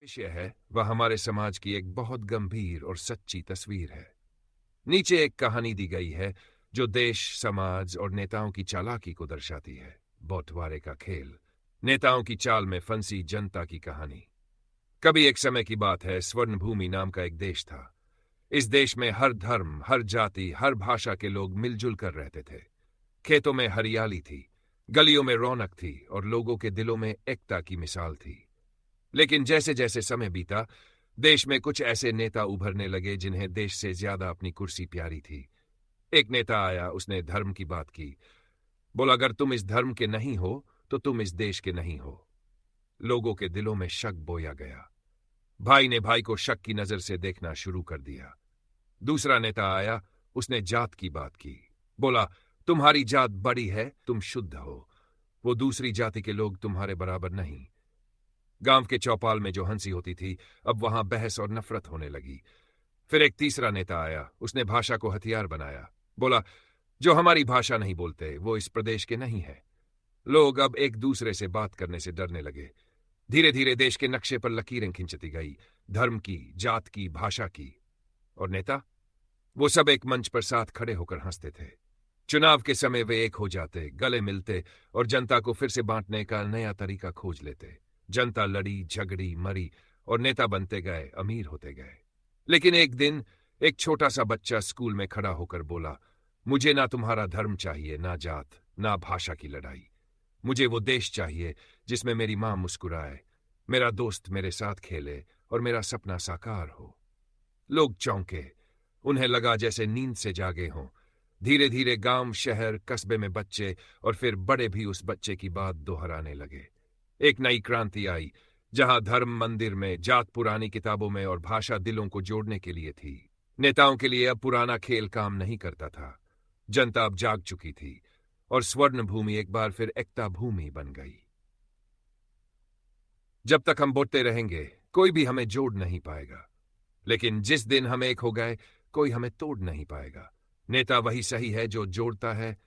विषय है वह हमारे समाज की एक बहुत गंभीर और सच्ची तस्वीर है। नीचे एक कहानी दी गई है जो देश, समाज और नेताओं की चालाकी को दर्शाती है। बंटवारे का खेल, नेताओं की चाल में फंसी जनता की कहानी। कभी एक समय की बात है, स्वर्णभूमि नाम का एक देश था। इस देश में हर धर्म, हर जाति, हर भाषा के लोग मिलजुल कर रहते थे। खेतों में हरियाली थी, गलियों में रौनक थी और लोगों के दिलों में एकता की मिसाल थी। लेकिन जैसे जैसे समय बीता, देश में कुछ ऐसे नेता उभरने लगे जिन्हें देश से ज्यादा अपनी कुर्सी प्यारी थी। एक नेता आया, उसने धर्म की बात की। बोला, अगर तुम इस धर्म के नहीं हो तो तुम इस देश के नहीं हो। लोगों के दिलों में शक बोया गया। भाई ने भाई को शक की नजर से देखना शुरू कर दिया। दूसरा नेता आया, उसने जात की बात की। बोला, तुम्हारी जात बड़ी है, तुम शुद्ध हो, वो दूसरी जाति के लोग तुम्हारे बराबर नहीं। गांव के चौपाल में जो हंसी होती थी, अब वहां बहस और नफरत होने लगी। फिर एक तीसरा नेता आया, उसने भाषा को हथियार बनाया। बोला, जो हमारी भाषा नहीं बोलते वो इस प्रदेश के नहीं है। लोग अब एक दूसरे से बात करने से डरने लगे। धीरे धीरे देश के नक्शे पर लकीरें खिंचती गई, धर्म की, जात की, भाषा की। और नेता, वो सब एक मंच पर साथ खड़े होकर हंसते थे। चुनाव के समय वे एक हो जाते, गले मिलते और जनता को फिर से बांटने का नया तरीका खोज लेते। जनता लड़ी, झगड़ी, मरी और नेता बनते गए, अमीर होते गए। लेकिन एक दिन एक छोटा सा बच्चा स्कूल में खड़ा होकर बोला, मुझे ना तुम्हारा धर्म चाहिए, ना जात, ना भाषा की लड़ाई। मुझे वो देश चाहिए जिसमें मेरी मां मुस्कुराए, मेरा दोस्त मेरे साथ खेले और मेरा सपना साकार हो। लोग चौंके, उन्हें लगा जैसे नींद से जागे हों। धीरे धीरे गांव, शहर, कस्बे में बच्चे और फिर बड़े भी उस बच्चे की बात दोहराने लगे। एक नई क्रांति आई, जहां धर्म मंदिर में, जात पुरानी किताबों में और भाषा दिलों को जोड़ने के लिए थी। नेताओं के लिए अब पुराना खेल काम नहीं करता था। जनता अब जाग चुकी थी और स्वर्ण भूमि एक बार फिर एकता भूमि बन गई। जब तक हम बोलते रहेंगे, कोई भी हमें जोड़ नहीं पाएगा। लेकिन जिस दिन हम एक हो गए, कोई हमें तोड़ नहीं पाएगा। नेता वही सही है जो जोड़ता है,